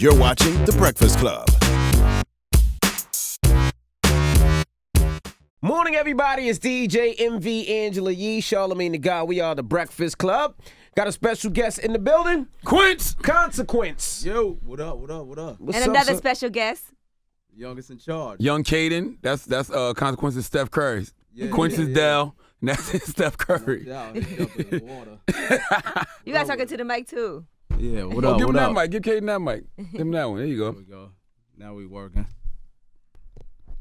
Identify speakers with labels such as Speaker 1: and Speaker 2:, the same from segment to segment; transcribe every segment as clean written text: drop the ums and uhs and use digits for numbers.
Speaker 1: You're watching The Breakfast Club.
Speaker 2: Morning, everybody. It's DJ MV Angela Yee, Charlamagne the God. We are The Breakfast Club. Got a special guest in the building.
Speaker 3: Quince.
Speaker 2: Consequence.
Speaker 4: Yo, what up?
Speaker 2: What's
Speaker 5: and
Speaker 2: up,
Speaker 5: another
Speaker 2: son?
Speaker 5: special guest.
Speaker 4: Youngest in charge.
Speaker 3: Young Caden. That's Consequences Steph Curry. Quince is Dell. And that's Steph Curry.
Speaker 4: Yeah, he jumped in the water.
Speaker 5: You guys talking to the mic too.
Speaker 4: Yeah, what
Speaker 3: Oh,
Speaker 4: up?
Speaker 3: give him
Speaker 4: What
Speaker 3: that
Speaker 4: up?
Speaker 3: mic. Give Caden that mic. Give him that one. There you
Speaker 4: There
Speaker 3: go.
Speaker 4: we go. Now we working.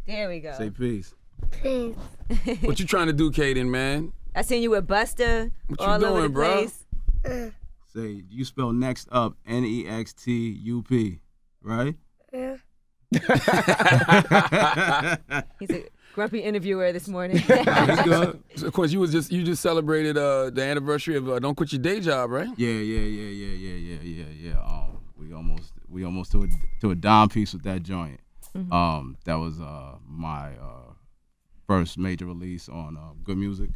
Speaker 5: There we go.
Speaker 4: Say peace.
Speaker 3: What you trying to do, Caden, man?
Speaker 5: I seen you with Busta
Speaker 3: What you
Speaker 5: all
Speaker 3: doing,
Speaker 5: over the
Speaker 3: bro?
Speaker 5: place.
Speaker 4: Say, you spell next up NEXTUP, right?
Speaker 5: He's a grumpy interviewer this morning.
Speaker 4: That's good.
Speaker 3: So, of course, you just celebrated the anniversary of Don't Quit Your Day Job, right?
Speaker 4: Yeah. We almost to a dime piece with that joint.
Speaker 5: Mm-hmm.
Speaker 4: That was my first major release on Good Music,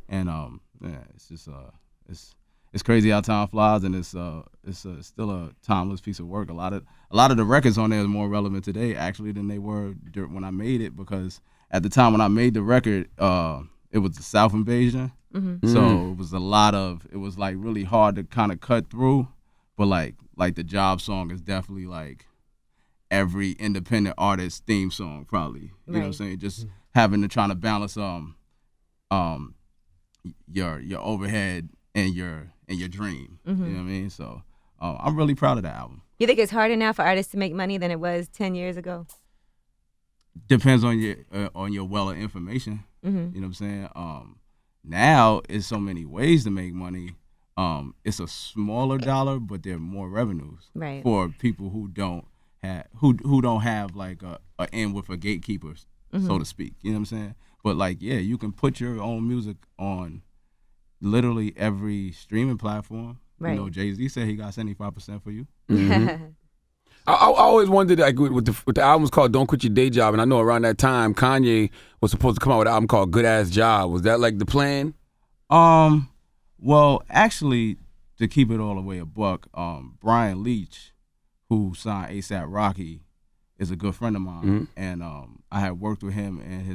Speaker 4: and it's just it's crazy how time flies, and it's still a timeless piece of work. A lot of the records on there is more relevant today actually than they were when I made it, because at the time when I made the record, it was the South invasion, so it was like really hard to kind of cut through, but like the Job song is definitely like every independent artist theme song probably. You know what I'm saying? Just having to try to balance your overhead and your dream. You know what I mean? So I'm really proud of that album.
Speaker 5: You think it's harder now for artists to make money than it was 10 years ago?
Speaker 4: Depends on your well of information. You know what I'm saying? Now it's so many ways to make money. It's a smaller dollar, but there are more revenues for people who don't have like a end with a gatekeeper, so to speak. You know what I'm saying? But like, yeah, you can put your own music on literally every streaming platform.
Speaker 5: Right.
Speaker 4: You know, Jay-Z said he got 75% for you.
Speaker 3: I always wondered, like, with the album's called Don't Quit Your Day Job, and I know around that time Kanye was supposed to come out with an album called Good Ass Job. Was that like the plan?
Speaker 4: Well, actually, to keep it all the way a buck, Brian Leach, who signed A$AP Rocky, is a good friend of mine, and I had worked with him and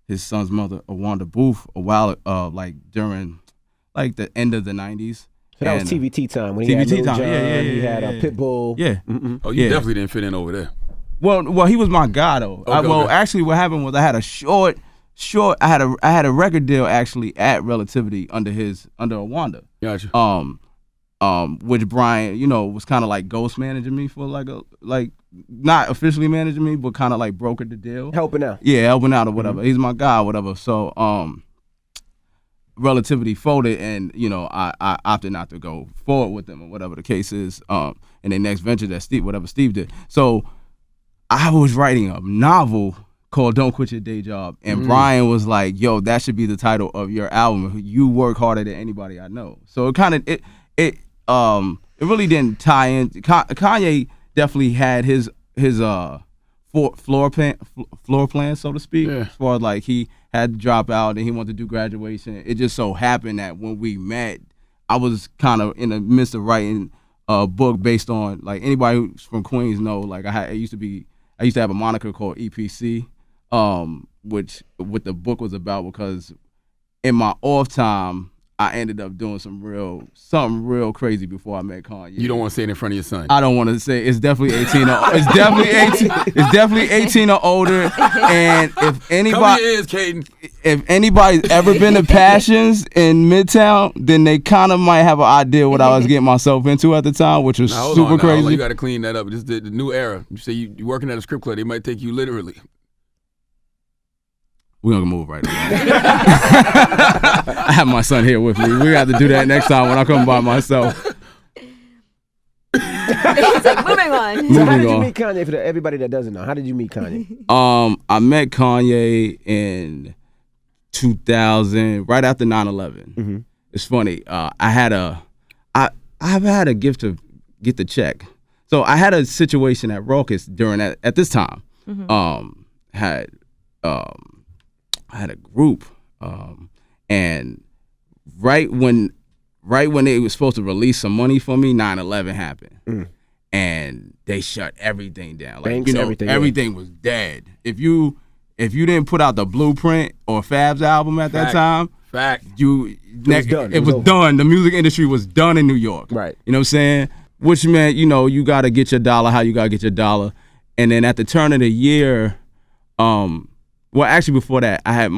Speaker 4: his son's mother, Wanda Booth, a while like during like the end of the 90s.
Speaker 2: So that was TVT time when he had Lil Jon, he had Pitbull.
Speaker 4: Yeah.
Speaker 3: Oh, you definitely didn't fit in over there.
Speaker 4: Well, he was my guy though.
Speaker 3: Okay.
Speaker 4: Actually, what happened was I had a short. I had a record deal actually at Relativity under Wanda.
Speaker 3: Gotcha.
Speaker 4: Which Brian, was kind of like ghost managing me for like not officially managing me, but kind of like brokered the deal.
Speaker 2: Helping out.
Speaker 4: Yeah, helping out or whatever. He's my guy or whatever. So Relativity folded, and I opted not to go forward with them or whatever the case is. In their next venture that Steve did. So I was writing a novel called Don't Quit Your Day Job, and Brian was like, "Yo, that should be the title of your album. You work harder than anybody I know." So it kind of it really didn't tie in. Kanye definitely had his floor plan, so to speak, as far as like he had to drop out and he wanted to do graduation. It just so happened that when we met, I was kind of in the midst of writing a book based on, like, anybody who's from Queens know, like I used to have a moniker called EPC, which what the book was about, because in my off time I ended up doing something real crazy before I met Kanye.
Speaker 3: You don't want to say it in front of your son.
Speaker 4: I don't want to say. It's definitely 18. It's definitely 18 or older. And if anybody,
Speaker 3: Cover your ears, Caden.
Speaker 4: if anybody's ever been to Passions in Midtown, then they kind of might have an idea what I was getting myself into at the time, which was super crazy.
Speaker 3: Hold on. You got to clean that up. This is the new era. You say you're working at a strip club, they might take you literally.
Speaker 4: We're going to move right now. I have my son here with me. We got to do that next time when I come by myself.
Speaker 5: It's like, moving on.
Speaker 2: So how did you meet Kanye, for everybody that doesn't know? How did you meet Kanye?
Speaker 4: I met Kanye in 2000, right after 9/11. It's funny. I've had a gift to get the check. So I had a situation at Raucous during that, at this time. I had a group, and right when they was supposed to release some money for me, 9/11 happened. and they shut everything down. Like,
Speaker 2: Banks, everything,
Speaker 4: everything was dead. If you didn't put out the Blueprint or Fab's album at that time,
Speaker 2: was done.
Speaker 4: It was done. The music industry was done in New York.
Speaker 2: Right.
Speaker 4: You know what I'm saying? Which meant, you got to get your dollar how you got to get your dollar. And then at the turn of the year, well, actually before that, I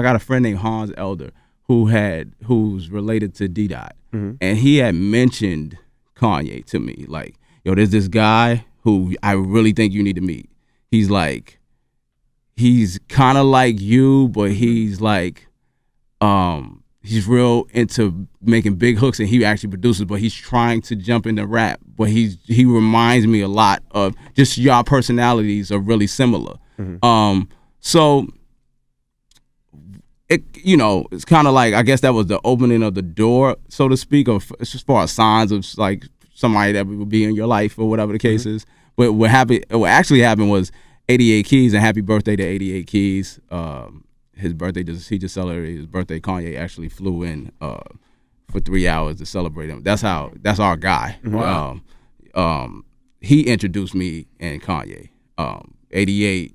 Speaker 4: got a friend named Hans Elder who's related to D-Dot.
Speaker 2: Mm-hmm.
Speaker 4: And he had mentioned Kanye to me. Like, yo, there's this guy who I really think you need to meet. He's kind of like you, but he's like, he's real into making big hooks, and he actually produces, but he's trying to jump into rap. But he reminds me a lot of just y'all personalities are really similar. Mm-hmm. So it's kind of like, I guess that was the opening of the door, so to speak, of as far as signs of like somebody that would be in your life or whatever the case is. But what actually happened was 88 Keys, and happy birthday to 88 Keys. His birthday, he just celebrated his birthday. Kanye actually flew in for 3 hours to celebrate him. That's our guy. Wow. He introduced me and Kanye. 88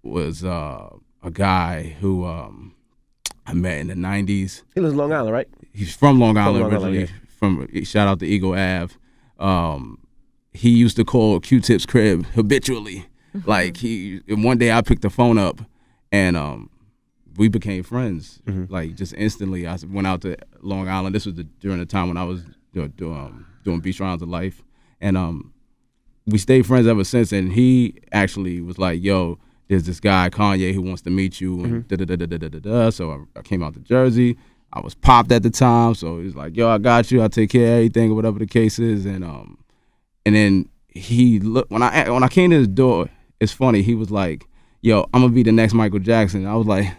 Speaker 4: was a guy who I met in the 90s.
Speaker 2: He lives in Long Island, right?
Speaker 4: He's from Long Island originally. Shout out to Eagle Ave. He used to call Q-Tip's crib habitually. Like one day I picked the phone up and we became friends. Like just instantly. I went out to Long Island. This was during the time when I was doing Beach Rounds of Life, and we stayed friends ever since. And he actually was like, "Yo, there's this guy Kanye who wants to meet you." And So I came out to Jersey. I was popped at the time, so he was like, "Yo, I got you. I'll take care of everything," or whatever the case is. And then he looked when I came to his door. It's funny. He was like, "Yo, I'm gonna be the next Michael Jackson." I was like,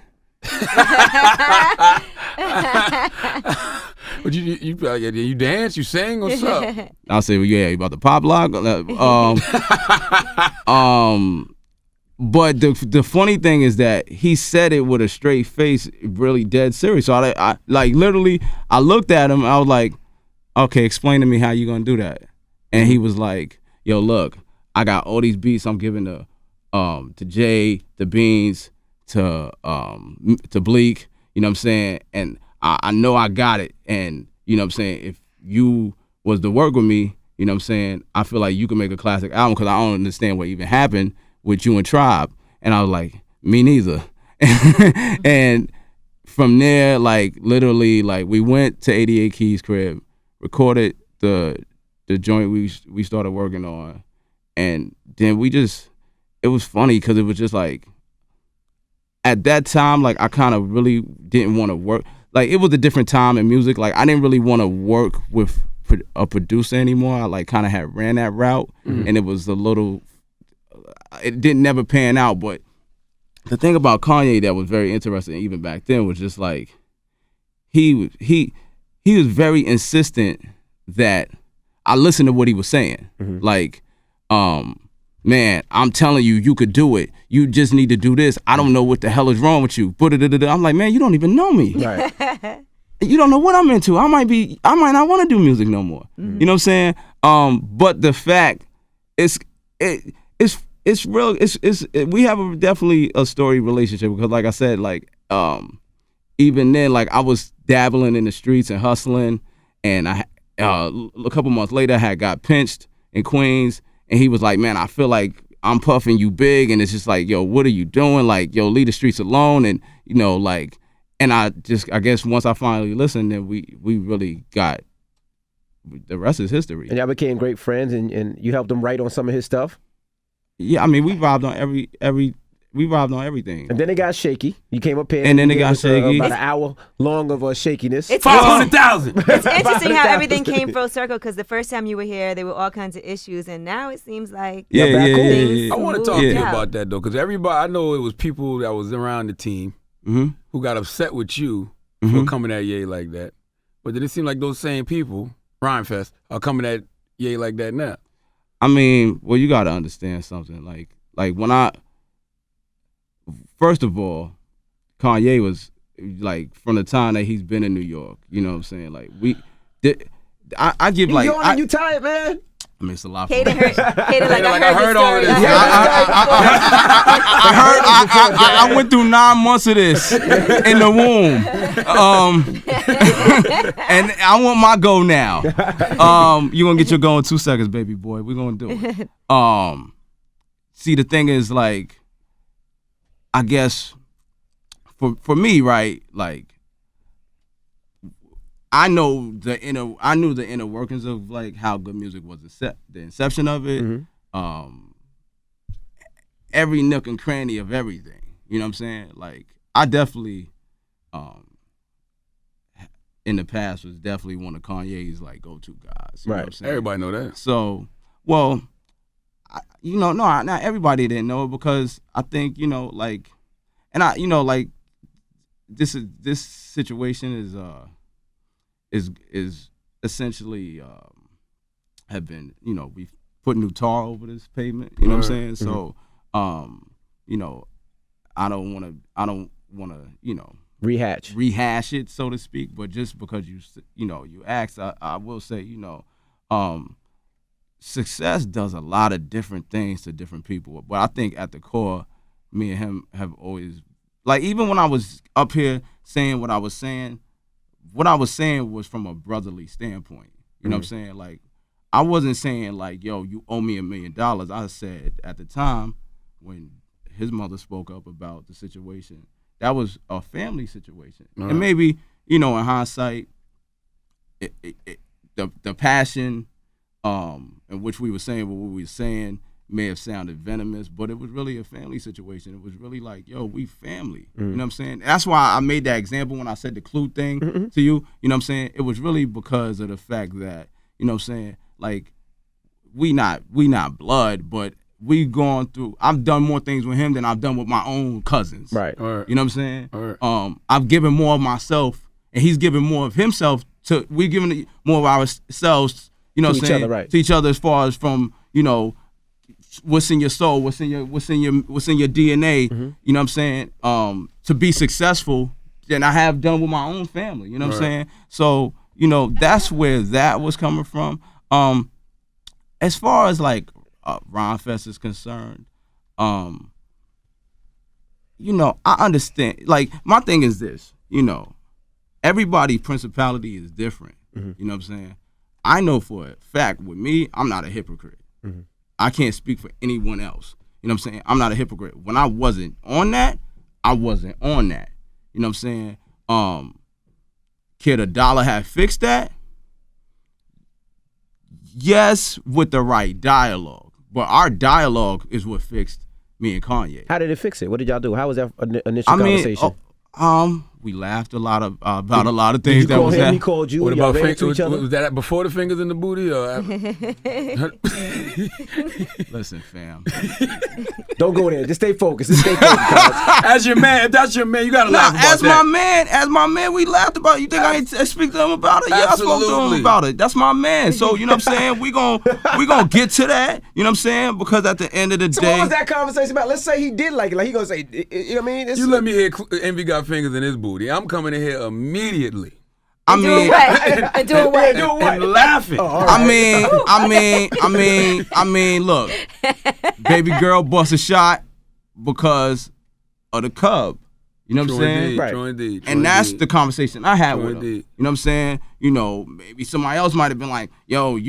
Speaker 3: "But you dance, you sing, what's up?"
Speaker 4: I said, "Well, yeah, you about to pop lock." But the funny thing is that he said it with a straight face, really dead serious. So I like literally, I looked at him. I was like, "Okay, explain to me how you gonna do that." And he was like, "Yo, look, I got all these beats I'm giving to Jay, to Beans, to Bleak, you know what I'm saying? And I know I got it. And you know what I'm saying? If you was to work with me, you know what I'm saying, I feel like you can make a classic album, because I don't understand what even happened with you and Tribe." And I was like, "Me neither." And from there, like literally, like we went to 88 Keys' crib, recorded the joint we started working on, and then it was funny because it was just like, at that time, like I kind of really didn't want to work. Like it was a different time in music. Like I didn't really want to work with a producer anymore. I like kind of had ran that route, and it was a little. It didn't never pan out. But the thing about Kanye that was very interesting, even back then, was just like he was very insistent that I listened to what he was saying. Like, man, I'm telling you, you could do it. You just need to do this. I don't know what the hell is wrong with you. I'm like, man, you don't even know me. Right. You don't know what I'm into. I might not want to do music no more. You know what I'm saying? But the fact it's real. We have definitely a storied relationship, because like I said, like even then, like I was dabbling in the streets and hustling, and a couple months later I had got pinched in Queens. And he was like, "Man, I feel like I'm puffing you big." And it's just like, "Yo, what are you doing? Like, yo, leave the streets alone." And, you know, like, and I guess once I finally listened, then we really got, the rest is history.
Speaker 2: And y'all became great friends, and you helped him write on some of his stuff?
Speaker 4: Yeah, I mean, we vibed on everything.
Speaker 2: And then it got shaky. You came up here,
Speaker 4: and then it got shaky.
Speaker 2: About an hour long of shakiness.
Speaker 5: It's
Speaker 3: 500,000.
Speaker 5: It's interesting how everything came full circle, because the first time you were here, there were all kinds of issues, and now it seems like
Speaker 4: yeah.
Speaker 3: I want to talk to you about that though, because everybody, I know it was people that was around the team who got upset with you for coming at Ye like that, but did it seem like those same people, Rhymefest, are coming at Ye like that now?
Speaker 4: I mean, well, you got to understand something. Like when first of all, Kanye was like, from the time that he's been in New York, you know what I'm saying? Like I give like,
Speaker 2: you tired, man?
Speaker 4: I mean, it's a lot.
Speaker 5: Kaden heard
Speaker 3: I heard all of this.
Speaker 4: I went through 9 months of this in the womb, and I want my go now. You gonna get your go in 2 seconds, baby boy. We're gonna do it. See, the thing is, like, I guess for me, right, like, I knew the inner workings of like how good music was, the inception of it, every nook and cranny of everything. You know what I'm saying? Like, I definitely, in the past, was definitely one of Kanye's like go-to guys. You know what I'm saying?
Speaker 3: Everybody know that.
Speaker 4: So, well, not everybody didn't know it, because I think, like, and like, this situation is essentially have been, we've put new tar over this pavement. You know what I'm saying? So, I don't want to, rehash it, so to speak. But just because you asked, I will say, success does a lot of different things to different people. But I think at the core, me and him have always, like, even when I was up here saying what I was saying was from a brotherly standpoint. You know what I'm saying? Like, I wasn't saying like, yo, you owe me $1 million. I said at the time when his mother spoke up about the situation, that was a family situation. And maybe, in hindsight, the passion in which we were saying what we were saying may have sounded venomous, but it was really a family situation. It was really like, yo, we family. You know what I'm saying? That's why I made that example when I said the clue thing to you. You know what I'm saying? It was really because of the fact that, you know what I'm saying, like, we not blood, but we gone through, I've done more things with him than I've done with my own cousins.
Speaker 2: Right.
Speaker 4: You know what I'm saying? I've given more of myself, and he's given more of himself we're giving more of ourselves, you know what I'm saying?
Speaker 2: Other, right.
Speaker 4: To each other, as far as from, what's in your soul, what's in your DNA, you know what I'm saying? To be successful than I have done with my own family, you know what I'm saying? So, that's where that was coming from. As far as like Ron Fest is concerned, I understand. Like, my thing is this, everybody's principality is different. You know what I'm saying? I know for a fact with me, I'm not a hypocrite. I can't speak for anyone else. You know what I'm saying? I'm not a hypocrite. When I wasn't on that, I wasn't on that. You know what I'm saying? Could a dollar have fixed that? Yes, with the right dialogue. But our dialogue is what fixed me and Kanye.
Speaker 2: How did it fix it? What did y'all do? How was that initial conversation?
Speaker 4: We laughed a lot about a lot of things.
Speaker 2: Did you call him? He called you.
Speaker 3: What about
Speaker 2: each other?
Speaker 3: Was that before the fingers in the booty or after?
Speaker 4: Listen, fam.
Speaker 2: Don't go there. Just stay focused. Cuz.
Speaker 3: As your man, if that's your man, you gotta laugh about that.
Speaker 4: As my man, we laughed about it. You think I ain't speak to him about it? Yeah,
Speaker 3: Absolutely.
Speaker 4: I spoke to him about it. That's my man. So, you know what I'm saying? We gonna get to that. You know what I'm saying? Because at the end of the
Speaker 2: So
Speaker 4: day,
Speaker 2: what was that conversation about? Let's say he did like it. Like, he gonna say, you know what I mean?
Speaker 3: You let me hear Envy got fingers in his booty. I'm coming in here immediately.
Speaker 5: And doing what?
Speaker 3: And laughing.
Speaker 4: I mean, look, baby girl bust a shot because of the Cub. You know what I'm saying?
Speaker 3: Indeed, True indeed.
Speaker 4: And that's the conversation I had
Speaker 3: True
Speaker 4: with him.
Speaker 3: indeed.
Speaker 4: You know what I'm saying? Maybe somebody else might have been like, look,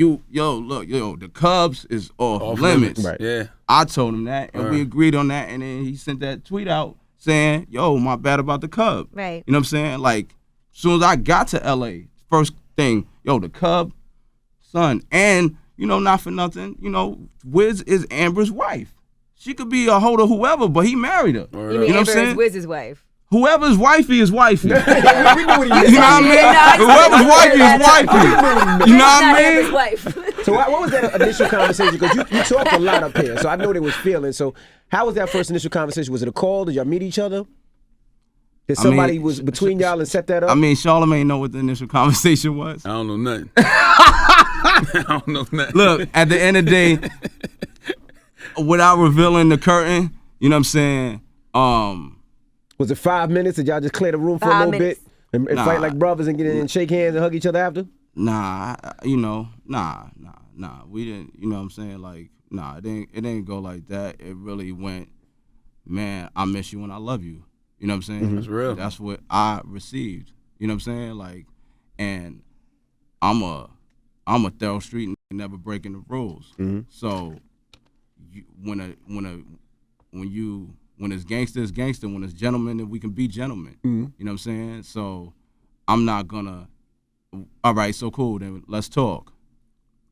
Speaker 4: the Cubs is off limits.
Speaker 2: Right.
Speaker 3: Yeah.
Speaker 4: I told him that, and we agreed on that, and then he sent that tweet out saying, yo, my bad about the Cub.
Speaker 5: Right.
Speaker 4: You know what I'm saying? Like, as soon as I got to LA, first thing, the Cub, son, and, not for nothing, Wiz is Amber's wife. She could be a hoe to whoever, but he married her.
Speaker 5: You mean
Speaker 4: know what I'm
Speaker 5: Amber
Speaker 4: saying?
Speaker 5: is Wiz's wife?
Speaker 4: Whoever's wifey is wifey.
Speaker 2: We knew what he meant.
Speaker 4: You know what I mean? Whoever's wifey is wifey. You know what I
Speaker 5: Amber's
Speaker 4: mean?
Speaker 5: wife.
Speaker 2: So what was that initial conversation? Because you talked a lot up here, so I know there was feelings. So how was that first initial conversation? Was it a call? Did y'all meet each other? Did somebody was between y'all and set that up?
Speaker 4: I mean, Charlamagne know what the initial conversation was.
Speaker 3: I don't know nothing. I don't know nothing.
Speaker 4: Look, at the end of the day, without revealing the curtain, you know what I'm saying?
Speaker 2: Was it 5 minutes? Did y'all just clear the room for a
Speaker 5: 5
Speaker 2: little
Speaker 5: minutes.
Speaker 2: bit and fight like brothers and get in and shake hands and hug each other after?
Speaker 4: Nah, nah. we didn't. You know what I'm saying? Like, it didn't go like that. It really went, man, I miss you and I love you. You know what I'm saying?
Speaker 3: That's real.
Speaker 4: That's what I received. You know what I'm saying? Like, and I'm a thorough street and never breaking the rules. So when it's gangster, it's gangster. When it's gentleman, then we can be gentlemen. You know what I'm saying? So I'm not gonna. All right, so cool. Then let's talk.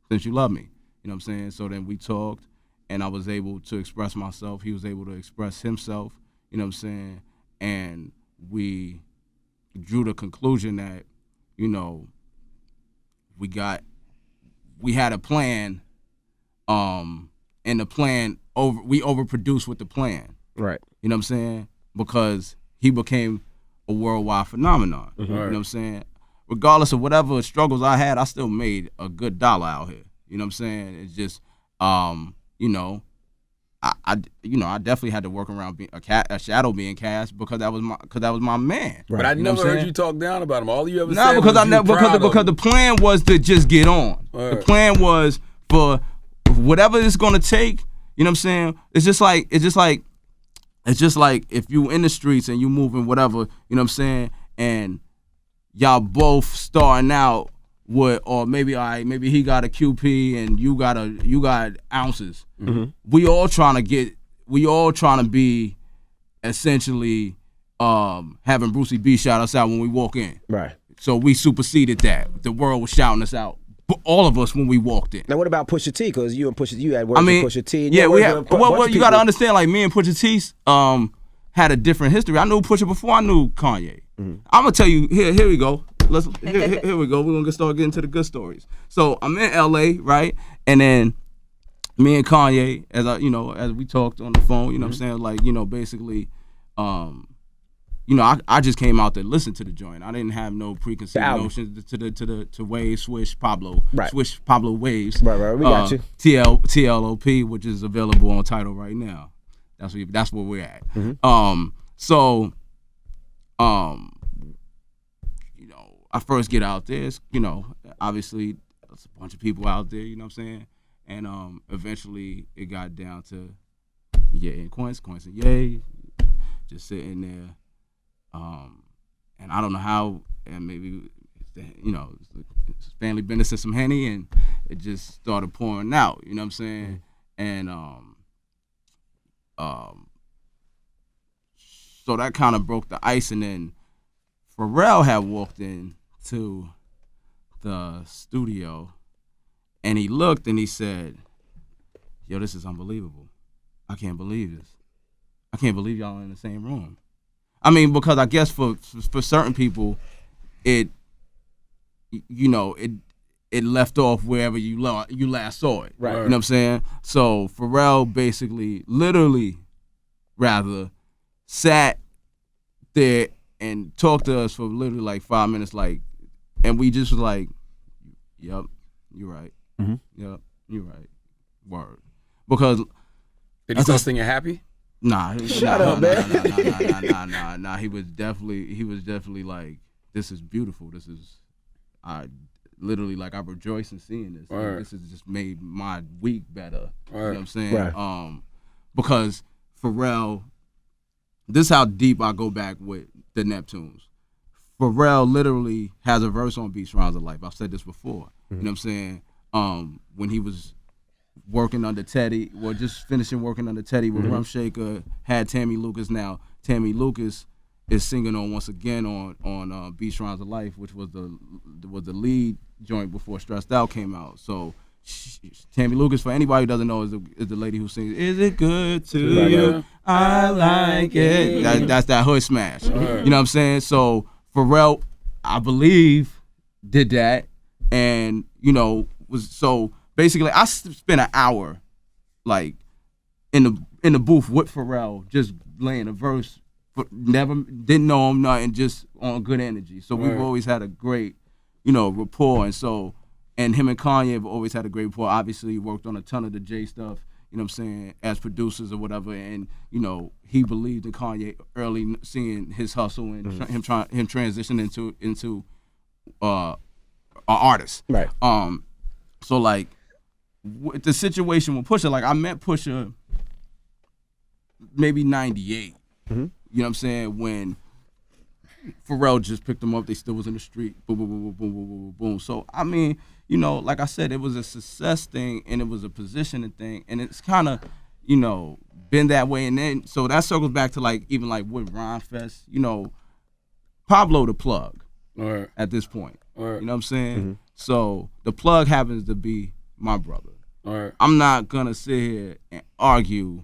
Speaker 4: Since you love me, you know what I'm saying. So then we talked, and I was able to express myself. He was able to express himself. You know what I'm saying. And we drew the conclusion that, you know, we had a plan, and the plan we overproduced with the plan.
Speaker 2: Right.
Speaker 4: You know what I'm saying? Because he became a worldwide phenomenon. You know what I'm saying? Regardless of whatever struggles I had, I still made a good dollar out here. You know what I'm saying? It's just, you know, I definitely had to work around a shadow being cast because that was my man.
Speaker 3: Right. But I never heard you talk down about him. All you ever said
Speaker 4: because
Speaker 3: was
Speaker 4: because the plan was to just get on.
Speaker 3: Right.
Speaker 4: The plan was for whatever it's gonna take. You know what I'm saying? It's just like if you in the streets and you moving whatever. You know what I'm saying? And y'all both starting out with, or maybe he got a QP and you got ounces. We all trying to be essentially having Brucey B shout us out when we walk in.
Speaker 2: Right.
Speaker 4: So we superseded that. The world was shouting us out. All of us when we walked in.
Speaker 2: Now what about Pusha T? Because you and Pusha, you had worked with Pusha T. And
Speaker 4: yeah, we had. Well, you got to understand. Like me and Pusha T, had a different history. I knew Pusha before I knew Kanye. I'm gonna tell you. Here we go. Here we go. We're gonna start getting to the good stories. So I'm in LA, right? And then me and Kanye, as we talked on the phone, you know what I'm saying? Like, basically, I just came out to listen to the joint. I didn't have no preconceived notions to Waves, Swish, Pablo. Right. Swish, Pablo, Waves.
Speaker 2: Right, we got you.
Speaker 4: TLOP, which is available on Tidal right now. That's where we're at. I first get out there, obviously there's a bunch of people out there, you know what I'm saying? And eventually it got down to Ye and Quince and Ye, just sitting there. And I don't know how, and maybe, it's family business and some Henny, and it just started pouring out, you know what I'm saying? And so that kind of broke the ice, and then Pharrell had walked in to the studio, and he looked and he said, "Yo, this is unbelievable. I can't believe this. I can't believe y'all in the same room." I mean, because I guess for certain people, it left off wherever you last saw it. Right. You know what I'm saying? So Pharrell basically, literally, rather, sat there and talked to us for literally like 5 minutes, and we just was like, "Yep, you're right. Yep, you're right. Word." Because
Speaker 3: did he start singing Happy?
Speaker 4: Nah.
Speaker 2: Shut up, man.
Speaker 4: Nah. He was definitely like, "This is beautiful. This is, I literally, like, I rejoice in seeing this. Like, this has just made my week better." You know what I'm saying? Right. Because Pharrell, this is how deep I go back with the Neptunes. Pharrell literally has a verse on Beats Rounds of Life. I've said this before. You know what I'm saying? When he was working under Teddy, or just finishing working under Teddy with Rum Shaker, had Tammy Lucas. Now Tammy Lucas is singing on once again on Beats Rounds of Life, which was the lead joint before Stressed Out came out. So Tammy Lucas, for anybody who doesn't know, is the lady who sings "Is It Good to You? I Like It." That's that hood smash. You know what I'm saying? So Pharrell, I believe, did that, and was so. Basically, I spent an hour, like, in the booth with Pharrell, just laying a verse. Didn't know him, nothing, just on good energy. So we've always had a great, rapport. And him and Kanye have always had a great rapport. Obviously, he worked on a ton of the J stuff, you know what I'm saying, as producers or whatever. And, he believed in Kanye early, seeing his hustle and him transition into an artist. Right. So, like, the situation with Pusha, like I met Pusha maybe 98.
Speaker 2: Mm-hmm.
Speaker 4: You know what I'm saying? When Pharrell just picked them up, they still was in the street. Boom, boom, boom, boom, boom, boom, boom, boom. So I mean, you know, like I said, it was a success thing and it was a positioning thing, and it's kind of, you know, been that way. And then so that circles back to like even like with Rhyme Fest, you know, Pablo the plug at this point. You know what I'm saying?
Speaker 2: Mm-hmm.
Speaker 4: So the plug happens to be my brother.
Speaker 3: Right.
Speaker 4: I'm not gonna sit here and argue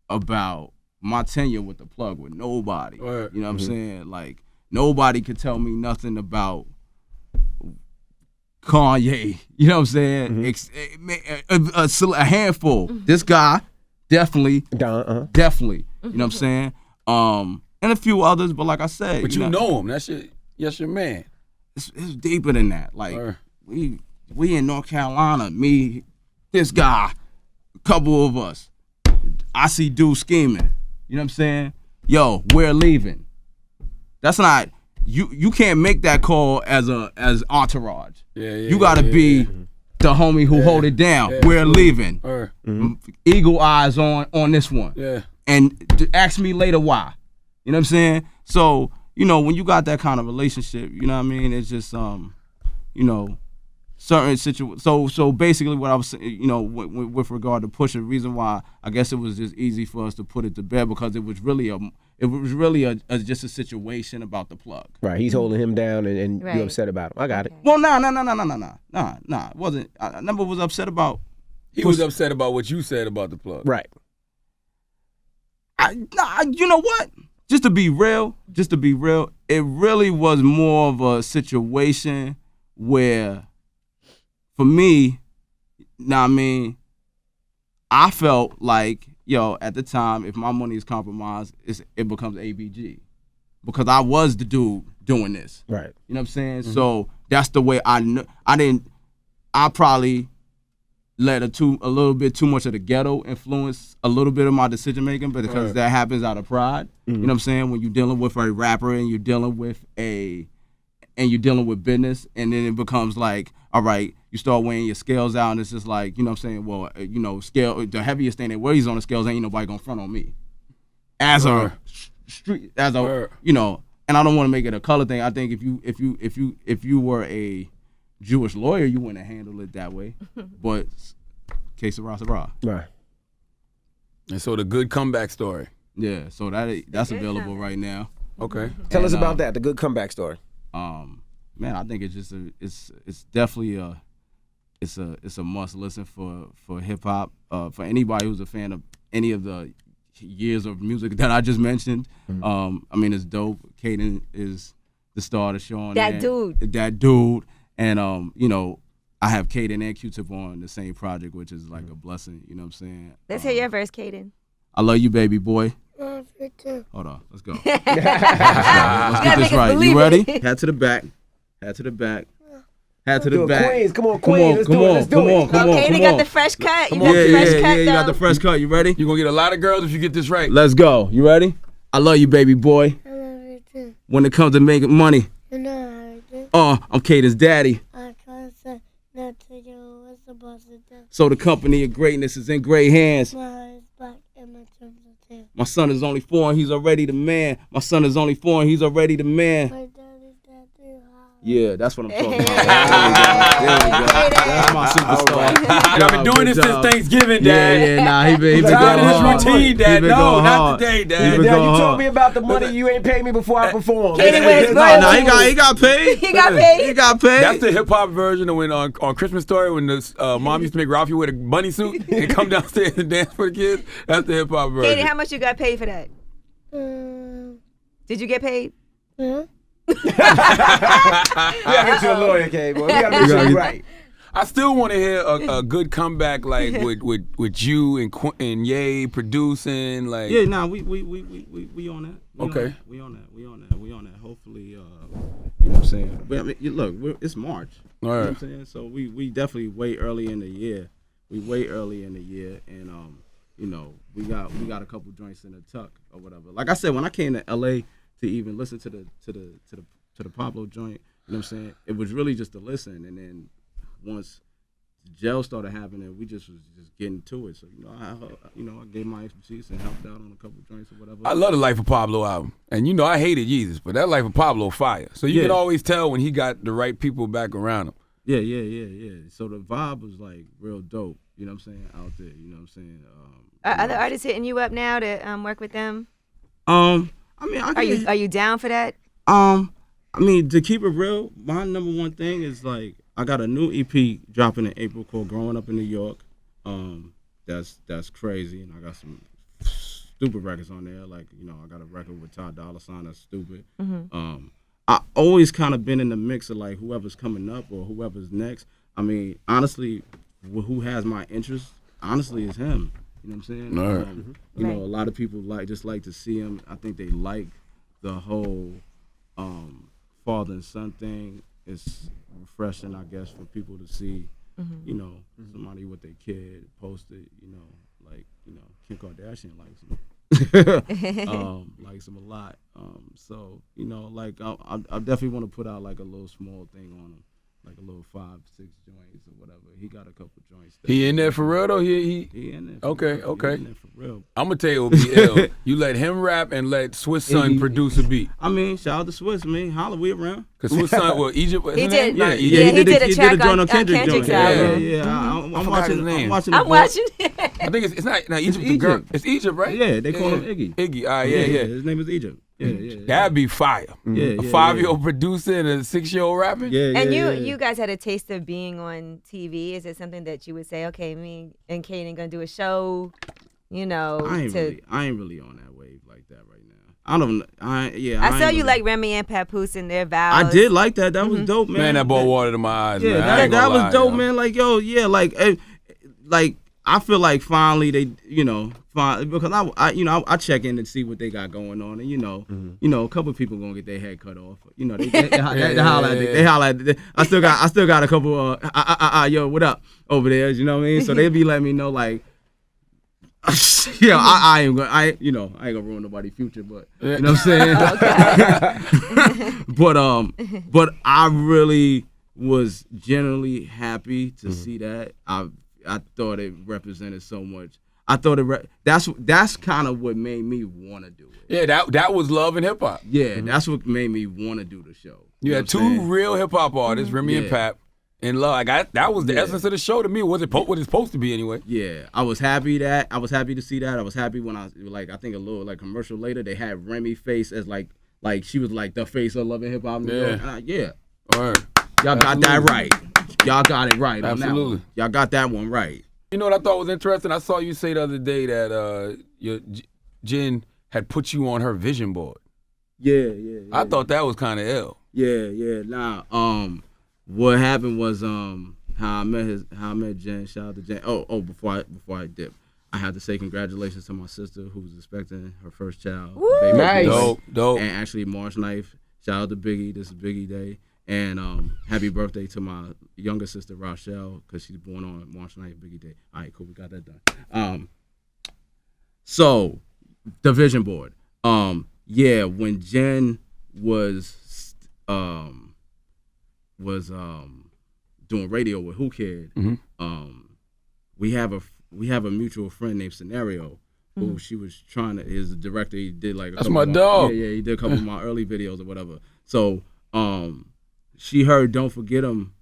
Speaker 4: about my tenure with the plug with nobody.
Speaker 3: Right.
Speaker 4: You know what I'm saying? Like nobody could tell me nothing about Kanye. You know what I'm saying? A handful. This guy definitely. Definitely. You know what I'm saying? And a few others, but like I said,
Speaker 3: but you know him. That's your man.
Speaker 4: It's deeper than that. Like we in North Carolina, me, this guy, a couple of us. I see dudes scheming. You know what I'm saying? Yo, we're leaving. That's not you can't make that call as entourage. You gotta be the homie who hold it down. We're leaving. Eagle eyes on this one. And ask me later why. You know what I'm saying? So, you know, when you got that kind of relationship, you know what I mean? It's just, you know, certain situations. So basically what I was saying, you know, with regard to Pusha, the reason why I guess it was just easy for us to put it to bed because it was really just a situation about the plug.
Speaker 2: Right. He's holding him down and you upset about him. I got it.
Speaker 4: Well, nah. It wasn't. I never was upset about.
Speaker 3: He was upset about what you said about the plug.
Speaker 2: Right.
Speaker 4: You know what? Just to be real, it really was more of a situation where, for me, I felt like, yo, at the time, if my money is compromised, it becomes ABG. Because I was the dude doing this.
Speaker 2: Right.
Speaker 4: You know what I'm saying? Mm-hmm. So that's the way I probably let a little bit too much of the ghetto influence a little bit of my decision making, but because that happens out of pride. Mm-hmm. You know what I'm saying? When you're dealing with a rapper and you're dealing with business, and then it becomes like, all right, you start weighing your scales out, and it's just like, you know what I'm saying? Well, you know, the heaviest thing that weighs on the scales ain't nobody gonna front on me. As a you know, and I don't want to make it a color thing. I think if you were a Jewish lawyer, you wouldn't have handled it that way. But case of Rasa.
Speaker 2: Right.
Speaker 3: And so the good comeback story.
Speaker 4: Yeah, so that's available right now.
Speaker 3: Okay.
Speaker 2: Tell us about that, the good comeback story.
Speaker 4: Man, I think it's just it's definitely a must listen for hip hop. For anybody who's a fan of any of the years of music that I just mentioned. Mm-hmm. I mean, it's dope. Kaden is the star of the show on
Speaker 5: that
Speaker 4: dude. And you know, I have Kaden and Q-Tip on the same project, which is like a blessing. You know what I'm saying?
Speaker 5: Let's hear your verse, Kaden.
Speaker 4: I love you, baby boy.
Speaker 5: Love you too.
Speaker 4: Hold on, let's go. Let's get this right. You ready? Head to the back. Head to the back. Head to the back.
Speaker 2: Queens, come on, Queens. Come on.
Speaker 5: Okay, they got the fresh cut. You got the fresh cut.
Speaker 4: You got the fresh cut. You ready?
Speaker 3: You're gonna get a lot of girls if you get this right.
Speaker 4: Let's go. You ready? I love you, baby boy.
Speaker 5: I love you too.
Speaker 4: When it comes to making money.
Speaker 5: You know how I do.
Speaker 4: I'm Kaden's daddy.
Speaker 5: I can't say not to you. What's supposed to do?
Speaker 4: So the company of greatness is in great hands.
Speaker 5: My heart is back and my tongue's a tail.
Speaker 4: My son is only 4 and he's already the man. My son is only 4 and he's already the man.
Speaker 5: My daddy's that too high.
Speaker 4: Yeah, that's what I'm talking about. There we go. That's my superstar.
Speaker 3: I've been doing this since Thanksgiving, Dad.
Speaker 4: Yeah, he been
Speaker 3: tired of
Speaker 4: going
Speaker 3: this routine, Dad. No, not today,
Speaker 2: Yeah,
Speaker 3: Dad.
Speaker 2: you told me about the money you ain't paid me before I performed.
Speaker 5: Kaden West,
Speaker 4: No, he got paid.
Speaker 5: He got paid.
Speaker 4: He got paid.
Speaker 3: That's the hip hop version of when on Christmas Story when the mom used to make Ralphie wear a bunny suit and come downstairs and dance for the kids. That's the hip hop version.
Speaker 5: Kaden, how much you got paid for that? Did you get paid?
Speaker 2: We gotta get you a lawyer, K, boy. We gotta make sure you're right.
Speaker 3: I still want to hear a good comeback like with you and Ye producing like.
Speaker 4: Yeah, nah, we on that.
Speaker 3: Okay.
Speaker 4: We on that. Hopefully, you know what I'm saying. But I mean, look, it's March.
Speaker 3: All
Speaker 4: You know
Speaker 3: right.
Speaker 4: what I'm saying? So we definitely way early in the year. And you know, we got a couple joints in the tuck or whatever. Like I said, when I came to LA to even listen to the Pablo joint, you know what I'm saying? It was really just to listen, and then once jail started happening, we just was getting to it. So I gave my expertise and helped out on a couple joints or whatever.
Speaker 3: I love the Life of Pablo album, and I hated Yeezus, but that Life of Pablo fire. So you can always tell when he got the right people back around him.
Speaker 4: Yeah. So the vibe was like real dope. You know what I'm saying, out there. You know what I'm saying.
Speaker 5: Are other artists hitting you up now to work with them?
Speaker 4: I mean,
Speaker 5: are you down for that?
Speaker 4: I mean, to keep it real, my number one thing is like I got a new EP dropping in April called "Growing Up in New York." That's crazy, and I got some stupid records on there. Like I got a record with Ty Dolla $ign that's stupid.
Speaker 5: Mm-hmm.
Speaker 4: I always kind of been in the mix of like whoever's coming up or whoever's next. I mean, honestly, who has my interest? Honestly, is him. You know what I'm saying?
Speaker 3: All right.
Speaker 4: You know, a lot of people like to see him. I think they like the whole father and son thing. It's refreshing, I guess, for people to see. You know, somebody with their kid posted. Kim Kardashian likes him. Likes him a lot. So I definitely want to put out like a little small thing on him. Like a little 5-6 joints or whatever. He got a couple joints.
Speaker 3: He in there for real though? He
Speaker 4: in there.
Speaker 3: Okay.
Speaker 4: He in there for real.
Speaker 3: I'm gonna tell you, it'll be ill. You let him rap and let Swiss Son produce a beat.
Speaker 4: I mean, shout out to Swiss. Holla, we around.
Speaker 3: Cause Swiss Son, Egypt.
Speaker 5: He did.
Speaker 3: Yeah,
Speaker 5: he did a track on
Speaker 4: Kendrick's
Speaker 5: Kendrick's
Speaker 4: album.
Speaker 5: album.
Speaker 4: Yeah. I'm watching.
Speaker 5: I'm watching.
Speaker 3: I think it's not Egypt. The girl. It's Egypt, right?
Speaker 4: Yeah, they call him Iggy.
Speaker 3: Iggy.
Speaker 4: Yeah. His name is Egypt. Yeah.
Speaker 3: That'd be fire.
Speaker 4: A
Speaker 3: 5-year-old producer and a 6-year-old rapping.
Speaker 4: Yeah.
Speaker 5: And you guys had a taste of being on TV. Is it something that you would say, okay, me and Kaden gonna do a show?
Speaker 4: I ain't really on that wave like that right now.
Speaker 5: I saw you like Remy and Papoose and their vows.
Speaker 4: I did like that. That was dope, man.
Speaker 3: Man, that brought water to my eyes.
Speaker 4: Yeah,
Speaker 3: man.
Speaker 4: that was dope, man. Like, like I feel like finally they, because I check in and see what they got going on, and a couple of people gonna get their head cut off. They holla at it. I still got a couple. Yo, what up over there? You know what I mean? So they be letting me know like. I ain't gonna ruin nobody's future, but you know what I'm saying. But I really was genuinely happy to see that. I thought it represented so much. I thought that's kind of what made me want to do it.
Speaker 3: Yeah, that was love and hip hop.
Speaker 4: Yeah, that's what made me want to do the show.
Speaker 3: You had two real hip hop artists, Remy and Pap. And love, that was the essence of the show to me. What it's supposed to be anyway.
Speaker 4: Yeah, I was happy to see that. I was happy when I think a little like commercial later they had Remy face as like she was like the face of Love and Hip Hop.
Speaker 3: Yeah. All right.
Speaker 4: Y'all got that right. Y'all got it right.
Speaker 3: Absolutely.
Speaker 4: On that one. Y'all got that one right.
Speaker 3: You know what I thought was interesting? I saw you say the other day that your Jen had put you on her vision board.
Speaker 4: Yeah.
Speaker 3: I thought that was kind of ill.
Speaker 4: Yeah. Nah. What happened was how I met Jen. Shout out to Jen. Before I dip, I had to say congratulations to my sister who was expecting her first child.
Speaker 5: Woo!
Speaker 2: Nice.
Speaker 3: Dope.
Speaker 4: And actually March 9th. Shout out to Biggie. This is Biggie Day. And happy birthday to my younger sister Rochelle because she's born on March 9th, Biggie Day. All right, cool. We got that done. So the vision board. When Jen was doing radio with Who Kid, we have a mutual friend named Scenario who she was trying to is the director. He did like
Speaker 3: that's my dog.
Speaker 4: He did a couple of my early videos or whatever. So she heard Don't Forget Him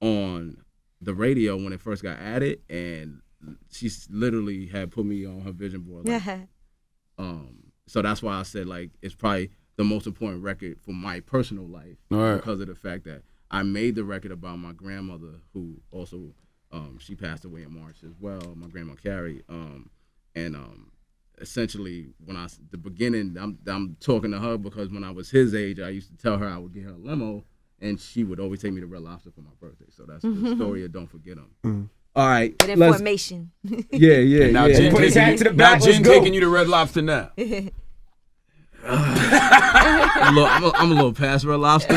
Speaker 4: on the radio when it first got added, and she literally had put me on her vision board. So that's why I said like it's probably the most important record for my personal life because of the fact that I made the record about my grandmother who also she passed away in March as well, my grandma Carrie. Essentially when the beginning I'm talking to her because when I was his age I used to tell her I would get her a limo and she would always take me to Red Lobster for my birthday. So that's the story of Don't Forget Him. All right.
Speaker 5: Good information.
Speaker 4: Yeah.
Speaker 3: Now Jen taking you to Red Lobster now.
Speaker 4: I'm a little past Red Lobster,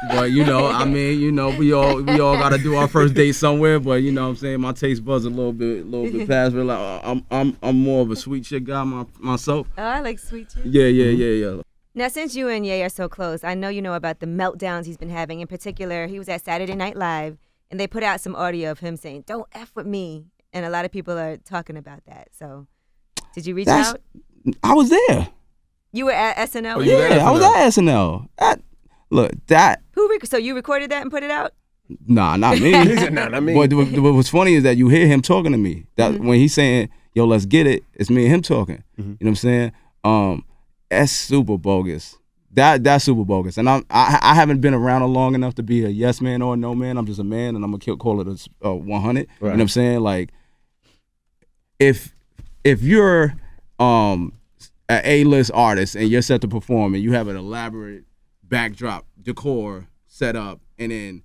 Speaker 4: but we all gotta do our first date somewhere. But you know what I'm saying, my taste buds a little bit past Red Lobster. I'm more of a sweet shit guy myself.
Speaker 5: Oh, I like sweet shit.
Speaker 4: Yeah.
Speaker 5: Now, since you and Ye are so close, I know you know about the meltdowns he's been having. In particular, he was at Saturday Night Live And they put out some audio of him saying, "Don't F with me." And a lot of people are talking about that. So, did you reach out?
Speaker 4: I was there.
Speaker 5: You were at SNL?
Speaker 3: Oh, you were at
Speaker 4: I was at SNL.
Speaker 5: So you recorded that and put it out?
Speaker 4: Nah, not me.
Speaker 2: He said, nah, not me.
Speaker 4: What what's funny is that you hear him talking to me. That when he's saying, "Yo, let's get it," it's me and him talking. You know what I'm saying? That's super bogus. That's super bogus. And I haven't been around long enough to be a yes man or a no man. I'm just a man, and I'm gonna call it a 100. Right. You know what I'm saying? Like, if you're an A-list artist and you're set to perform and you have an elaborate backdrop decor set up, and then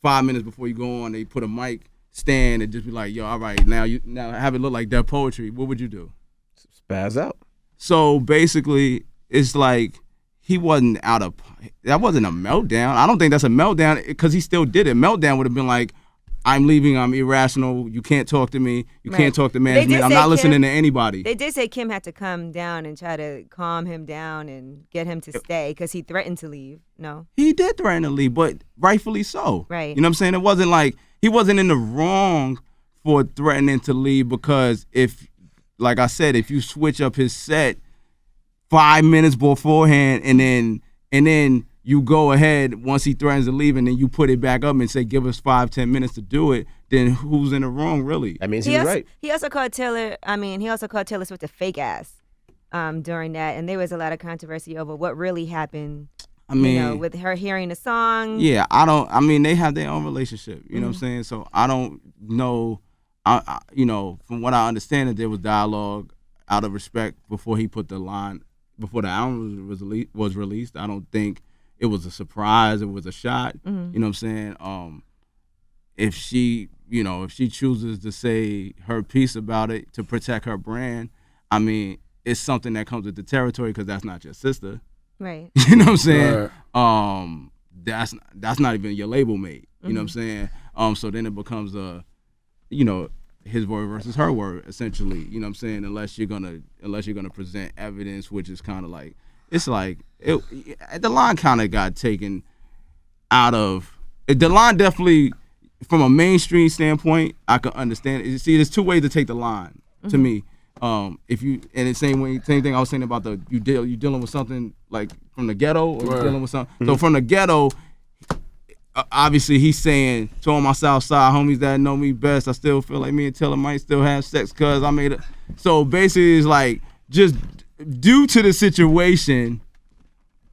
Speaker 4: 5 minutes before you go on, they put a mic stand and just be like, "Yo, all right, now have it look like Def Poetry." What would you do?
Speaker 2: Spaz out.
Speaker 4: So basically, it's like that wasn't a meltdown. I don't think that's a meltdown because he still did it. Meltdown would have been like, "I'm leaving, I'm irrational, you can't talk to me, you can't talk to management, I'm not listening to anybody."
Speaker 5: They did say Kim had to come down and try to calm him down and get him to stay because he threatened to leave. No?
Speaker 4: He did threaten to leave, but rightfully so.
Speaker 5: Right.
Speaker 4: You know what I'm saying? It wasn't like he wasn't in the wrong for threatening to leave because like I said, if you switch up his set 5 minutes beforehand and then you go ahead once he threatens to leave and then you put it back up and say, "Give us 5-10 minutes to do it," then who's in the wrong, really?
Speaker 2: That means he was right.
Speaker 5: He also called Taylor Swift a fake ass during that, and there was a lot of controversy over what really happened. I mean, with her hearing the song.
Speaker 4: Yeah, they have their own relationship. You know what I'm saying? So I don't know. From what I understand, that there was dialogue out of respect before he put the line, before the album was released. I don't think it was a surprise. It was a shot. You know what I'm saying? If she chooses to say her piece about it to protect her brand, I mean, it's something that comes with the territory because that's not your sister.
Speaker 5: Right.
Speaker 4: You know what I'm saying? Right. That's not even your label mate. You know what I'm saying? So then it becomes his word versus her word, essentially. You know what I'm saying? Unless you're gonna present evidence, which is kind of like, it's like the line kind of got taken out of the line. Definitely, from a mainstream standpoint, I can understand it. See, there's two ways to take the line to me. If you, and the same thing I was saying about you dealing with something like from the ghetto, or you dealing with something. So from the ghetto, obviously he's saying to all my South Side homies that know me best, I still feel like me and Taylor might still have sex because I made it. So basically, it's like, just due to the situation,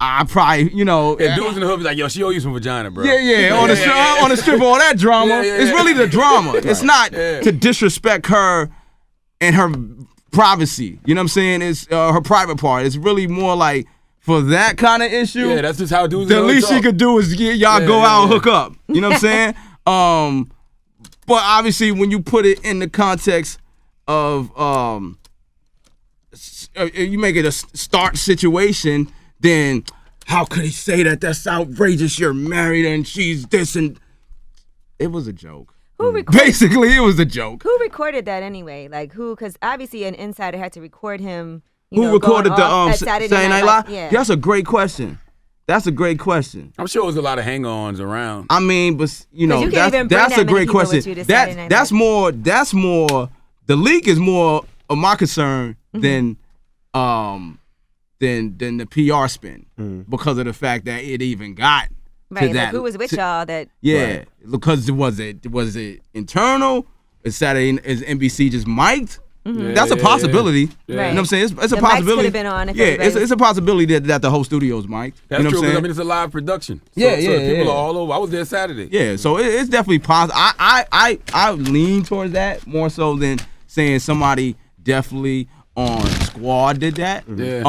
Speaker 4: I probably,
Speaker 3: dudes in the hood be like, "Yo, she owe you some vagina, bro."
Speaker 4: Yeah. On the strip, all that drama. It's really the drama. Right. It's not to disrespect her and her privacy. You know what I'm saying? It's her private part. It's really more like, for that kind of issue.
Speaker 3: Yeah, that's just how dudes.
Speaker 4: The least she could do is y'all go out and hook up. You know what I'm saying? But obviously, when you put it in the context of you make it a start situation, then how could he say that? That's outrageous. You're married and she's this, and it was a joke. Basically, it was a joke.
Speaker 5: Who recorded that anyway? Like who? Because obviously an insider had to record him.
Speaker 4: Who recorded the
Speaker 5: Saturday Night
Speaker 4: Live?
Speaker 5: Yeah.
Speaker 4: That's a great question.
Speaker 3: I'm sure there's a lot of hang-ons around.
Speaker 4: I mean, but that's a great question. That's more. The leak is more of my concern than the PR spin because of the fact that it even got to that.
Speaker 5: Like who was with y'all that?
Speaker 4: Yeah, because was it internal? Is NBC just mic'd? That's a possibility.
Speaker 5: Yeah.
Speaker 4: You know what I'm saying? It's a
Speaker 5: the
Speaker 4: possibility.
Speaker 5: Mics could have been on.
Speaker 4: It's a possibility that the whole studio's mic'd.
Speaker 3: That's
Speaker 4: you know
Speaker 3: true.
Speaker 4: What I'm saying?
Speaker 3: I mean, it's a live production. So, people are all over. I was there Saturday.
Speaker 4: Yeah, so it's definitely possible. I lean towards that more so than saying somebody definitely on Squad did that.
Speaker 3: Yeah.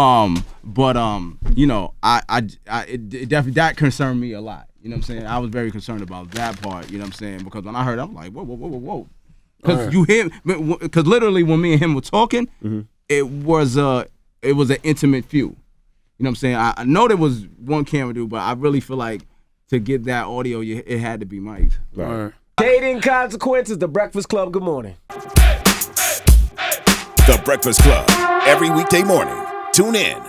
Speaker 4: It definitely, that concerned me a lot. You know what I'm saying? I was very concerned about that part. You know what I'm saying? Because when I heard it, I'm like, whoa. Because literally when me and him were talking, it was an intimate few. You know what I'm saying? I know there was one camera dude, but I really feel like to get that audio, it had to be mic'd.
Speaker 2: Right. Dating Consequences, The Breakfast Club. Good morning.
Speaker 1: The Breakfast Club. Every weekday morning. Tune in.